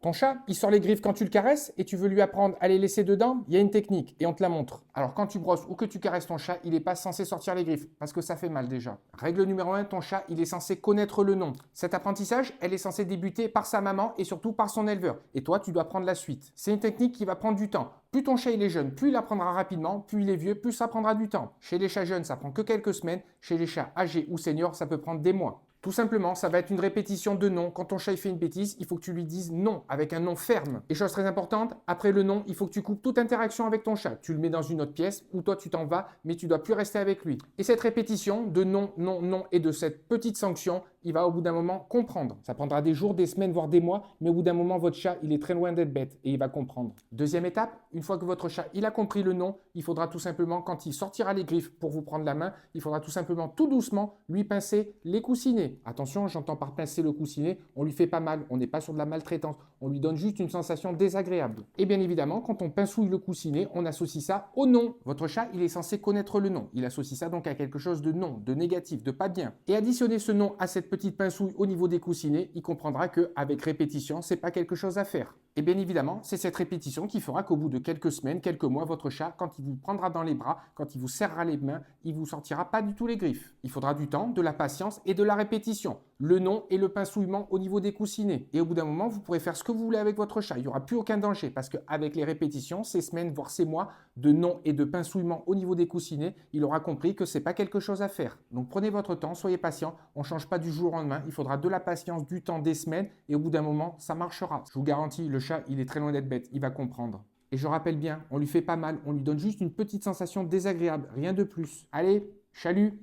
Ton chat, il sort les griffes quand tu le caresses et tu veux lui apprendre à les laisser dedans, il y a une technique et on te la montre. Alors quand tu brosses ou que tu caresses ton chat, il n'est pas censé sortir les griffes parce que ça fait mal déjà. Règle numéro 1, ton chat, il est censé connaître le nom. Cet apprentissage, elle est censée débuter par sa maman et surtout par son éleveur. Et toi, tu dois prendre la suite. C'est une technique qui va prendre du temps. Plus ton chat il est jeune, plus il apprendra rapidement, plus il est vieux, plus ça prendra du temps. Chez les chats jeunes, ça prend que quelques semaines. Chez les chats âgés ou seniors, ça peut prendre des mois. Tout simplement, ça va être une répétition de non. Quand ton chat il fait une bêtise, il faut que tu lui dises non, avec un non ferme. Et chose très importante, après le non, il faut que tu coupes toute interaction avec ton chat. Tu le mets dans une autre pièce, ou toi tu t'en vas, mais tu dois plus rester avec lui. Et cette répétition de non, non, non, et de cette petite sanction, il va au bout d'un moment comprendre. Ça prendra des jours, des semaines, voire des mois, mais au bout d'un moment, votre chat, il est très loin d'être bête, et il va comprendre. Deuxième étape, une fois que votre chat, il a compris le non, il faudra tout simplement, quand il sortira les griffes pour vous prendre la main, il faudra tout simplement, tout doucement, lui pincer les coussinets. Attention, j'entends par pincer le coussinet, on lui fait pas mal, on n'est pas sur de la maltraitance, on lui donne juste une sensation désagréable. Et bien évidemment, quand on pincouille le coussinet, on associe ça au non. Votre chat, il est censé connaître le non. Il associe ça donc à quelque chose de non, de négatif, de pas bien. Et additionner ce non à cette petite pincouille au niveau des coussinets, il comprendra qu'avec répétition, c'est pas quelque chose à faire. Et bien évidemment, c'est cette répétition qui fera qu'au bout de quelques semaines, quelques mois, votre chat, quand il vous prendra dans les bras, quand il vous serrera les mains, il vous sortira pas du tout les griffes. Il faudra du temps, de la patience et de la répétition. Le non et le pincouillement au niveau des coussinets. Et au bout d'un moment, vous pourrez faire ce que vous voulez avec votre chat. Il n'y aura plus aucun danger parce qu'avec les répétitions, ces semaines, voire ces mois de non et de pincouillement au niveau des coussinets, il aura compris que c'est pas quelque chose à faire. Donc prenez votre temps, soyez patient. On ne change pas du jour au lendemain. Il faudra de la patience, du temps, des semaines et au bout d'un moment, ça marchera. Je vous garantis, le chat, il est très loin d'être bête. Il va comprendre. Et je rappelle bien, on lui fait pas mal, on lui donne juste une petite sensation désagréable, rien de plus. Allez, chalut!